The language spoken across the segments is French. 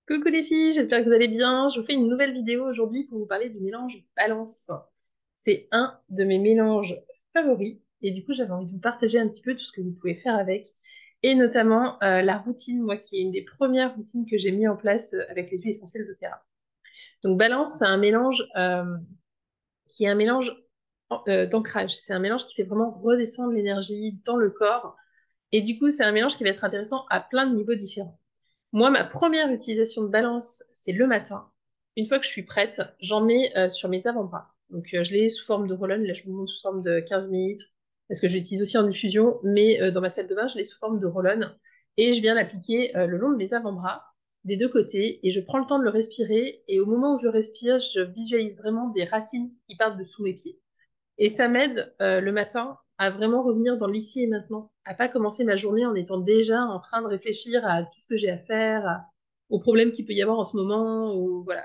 Coucou les filles, j'espère que vous allez bien. Je vous fais une nouvelle vidéo aujourd'hui pour vous parler du mélange balance. C'est un de mes mélanges favoris et du coup j'avais envie de vous partager un petit peu tout ce que vous pouvez faire avec et notamment la routine, moi qui est une des premières routines que j'ai mis en place avec les huiles essentielles de Terra. Donc balance, c'est un mélange qui est un mélange d'ancrage. C'est un mélange qui fait vraiment redescendre l'énergie dans le corps et du coup c'est un mélange qui va être intéressant à plein de niveaux différents. Moi, ma première utilisation de balance, c'est le matin. Une fois que je suis prête, j'en mets sur mes avant-bras. Donc, je l'ai sous forme de roll-on. Là, je vous montre sous forme de 15 millilitres parce que j'utilise aussi en diffusion. Mais dans ma salle de bain, je l'ai sous forme de roll-on. Et je viens l'appliquer le long de mes avant-bras, des deux côtés. Et je prends le temps de le respirer. Et au moment où je le respire, je visualise vraiment des racines qui partent de sous mes pieds. Et ça m'aide le matin à vraiment revenir dans l'ici et maintenant, à pas commencer ma journée en étant déjà en train de réfléchir à tout ce que j'ai à faire, aux problèmes qu'il peut y avoir en ce moment, ou voilà,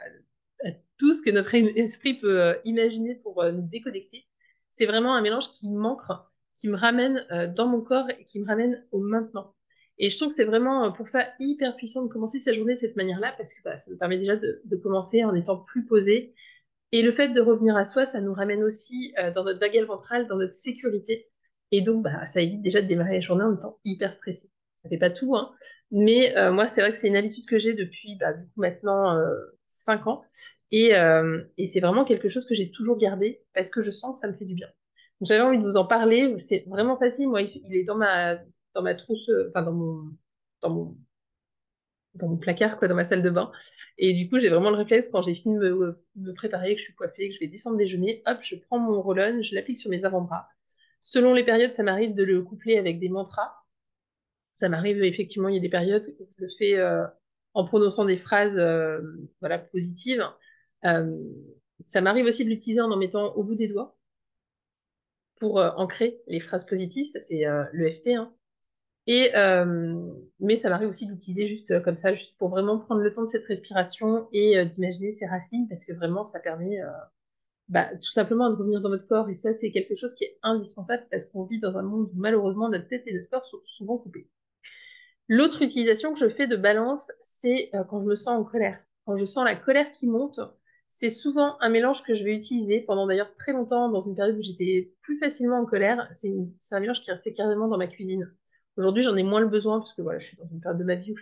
à tout ce que notre esprit peut imaginer pour nous déconnecter. C'est vraiment un mélange qui m'ancre, qui me ramène dans mon corps et qui me ramène au maintenant. Et je trouve que c'est vraiment pour ça hyper puissant de commencer sa journée de cette manière-là, parce que bah, ça me permet déjà de commencer en étant plus posé et le fait de revenir à soi, ça nous ramène aussi dans notre vagal ventral, dans notre sécurité. Et donc, bah, ça évite déjà de démarrer la journée en étant hyper stressé. Ça fait pas tout, hein. Mais moi, c'est vrai que c'est une habitude que j'ai depuis bah, du coup, maintenant 5 ans. Et c'est vraiment quelque chose que j'ai toujours gardé parce que je sens que ça me fait du bien. Donc, j'avais envie de vous en parler. C'est vraiment facile. Moi, il est dans ma trousse, enfin dans mon dans mon placard, quoi, dans ma salle de bain. Et du coup, j'ai vraiment le réflexe, quand j'ai fini de me préparer, que je suis coiffée, que je vais descendre déjeuner, hop, je prends mon roll-on, je l'applique sur mes avant-bras. Selon les périodes, ça m'arrive de le coupler avec des mantras. Ça m'arrive, effectivement, il y a des périodes où je le fais en prononçant des phrases voilà, positives. Euh, Ça m'arrive aussi de l'utiliser en mettant au bout des doigts pour ancrer les phrases positives. Ça, c'est l'EFT, hein. Et, mais ça m'arrive aussi d'utiliser juste comme ça, juste pour vraiment prendre le temps de cette respiration et d'imaginer ses racines, parce que vraiment, ça permet bah, tout simplement de revenir dans votre corps. Et ça, c'est quelque chose qui est indispensable parce qu'on vit dans un monde où malheureusement notre tête et notre corps sont souvent coupés. L'autre utilisation que je fais de balance, c'est quand je me sens en colère. Quand je sens la colère qui monte, c'est souvent un mélange que je vais utiliser pendant d'ailleurs très longtemps, dans une période où j'étais plus facilement en colère. C'est un mélange qui restait carrément dans ma cuisine. Aujourd'hui, j'en ai moins le besoin parce que voilà, je suis dans une période de ma vie où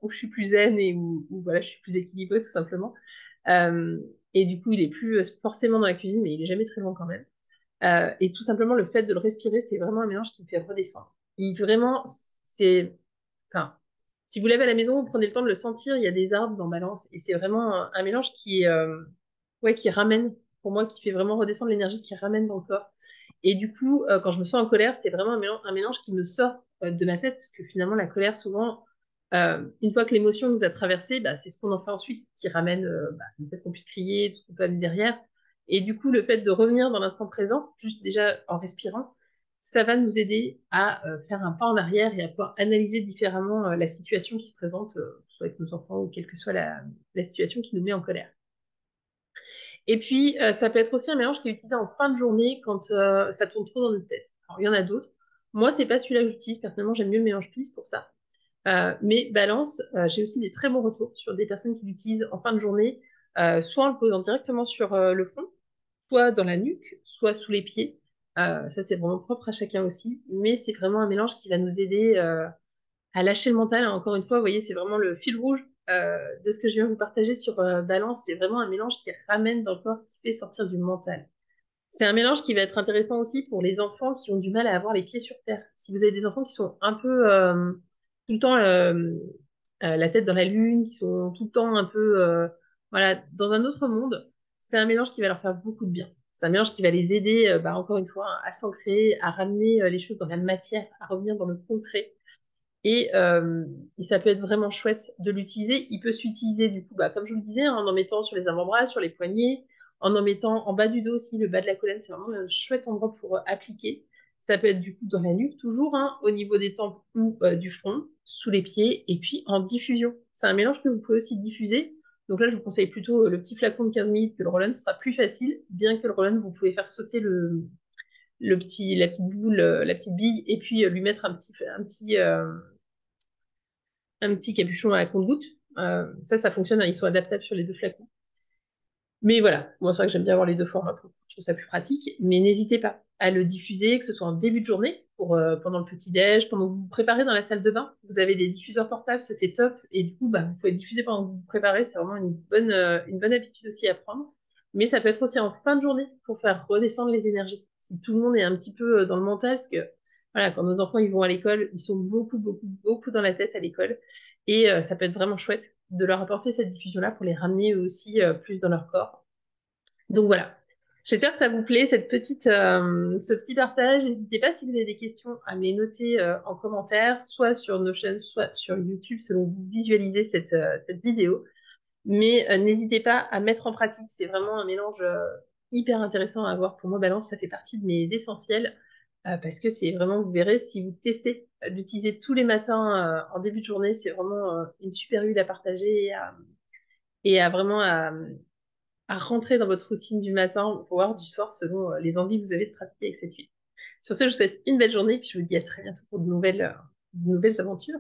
je suis plus zen et où voilà, je suis plus équilibrée tout simplement. Euh, et du coup, il est plus forcément dans la cuisine, mais il est jamais très loin quand même. Et tout simplement, le fait de le respirer, c'est vraiment un mélange qui me fait redescendre. Vraiment, c'est enfin, si vous l'avez à la maison, vous prenez le temps de le sentir, il y a des arbres dans Balance, et c'est vraiment un mélange qui, ouais, qui ramène, pour moi, qui fait vraiment redescendre l'énergie, qui ramène dans le corps. Et du coup, quand je me sens en colère, c'est vraiment un mélange qui me sort de ma tête, parce que finalement, la colère, souvent, une fois que l'émotion nous a traversé, bah, c'est ce qu'on en fait ensuite qui ramène bah, le fait qu'on puisse crier, tout ce qu'on peut amener derrière. Et du coup, le fait de revenir dans l'instant présent, juste déjà en respirant, ça va nous aider à faire un pas en arrière et à pouvoir analyser différemment la situation qui se présente, soit avec nos enfants ou quelle que soit la situation qui nous met en colère. Et puis, ça peut être aussi un mélange qui est utilisé en fin de journée quand ça tourne trop dans notre tête. Alors, il y en a d'autres. Moi, c'est pas celui-là que j'utilise. Personnellement, j'aime mieux le mélange peace pour ça. Mais balance, j'ai aussi des très bons retours sur des personnes qui l'utilisent en fin de journée, soit en le posant directement sur le front, soit dans la nuque, soit sous les pieds. Ça, c'est vraiment propre à chacun aussi, mais c'est vraiment un mélange qui va nous aider à lâcher le mental. Encore une fois, vous voyez, c'est vraiment le fil rouge de ce que je viens de vous partager sur balance. C'est vraiment un mélange qui ramène dans le corps, qui fait sortir du mental. C'est un mélange qui va être intéressant aussi pour les enfants qui ont du mal à avoir les pieds sur terre. Si vous avez des enfants qui sont un peu tout le temps la tête dans la lune, qui sont tout le temps un peu voilà, dans un autre monde, c'est un mélange qui va leur faire beaucoup de bien. C'est un mélange qui va les aider, bah, encore une fois, à s'ancrer, à ramener les choses dans la matière, à revenir dans le concret. Et ça peut être vraiment chouette de l'utiliser. Il peut s'utiliser du coup, bah, comme je vous le disais, hein, en mettant sur les avant-bras, sur les poignets, en mettant en bas du dos aussi, le bas de la colonne, c'est vraiment un chouette endroit pour appliquer. Ça peut être du coup dans la nuque toujours, hein, au niveau des tempes ou du front, sous les pieds, et puis en diffusion. C'est un mélange que vous pouvez aussi diffuser. Donc là, je vous conseille plutôt le petit flacon de 15 ml que le roll-on, ce sera plus facile, bien que le roll-on, vous pouvez faire sauter la petite boule, la petite bille, et puis lui mettre un petit capuchon à compte-gouttes. Ça fonctionne, hein, ils sont adaptables sur les deux flacons. Mais voilà, moi c'est vrai que j'aime bien avoir les deux formats, je trouve ça plus pratique. Mais n'hésitez pas à le diffuser, que ce soit en début de journée, pendant le petit-déj, pendant que vous vous préparez dans la salle de bain. Vous avez des diffuseurs portables, ça c'est top. Et du coup, bah, vous pouvez diffuser pendant que vous vous préparez, c'est vraiment une bonne habitude aussi à prendre. Mais ça peut être aussi en fin de journée pour faire redescendre les énergies. Si tout le monde est un petit peu dans le mental, parce que voilà, quand nos enfants ils vont à l'école, ils sont beaucoup, beaucoup, beaucoup dans la tête à l'école. Et ça peut être vraiment chouette de leur apporter cette diffusion-là pour les ramener eux aussi plus dans leur corps. Donc voilà. J'espère que ça vous plaît, ce petit partage. N'hésitez pas si vous avez des questions à me les noter en commentaire, soit sur Notion, soit sur YouTube, selon que vous visualisez cette vidéo. Mais n'hésitez pas à mettre en pratique. C'est vraiment un mélange hyper intéressant à avoir. Pour moi, Balance, ça fait partie de mes essentiels parce que c'est vraiment, vous verrez, si vous testez d'utiliser tous les matins en début de journée, c'est vraiment une super huile à partager et à vraiment à rentrer dans votre routine du matin, voire du soir, selon les envies que vous avez de pratiquer avec cette huile. Sur ce, je vous souhaite une belle journée, puis je vous dis à très bientôt pour de nouvelles aventures.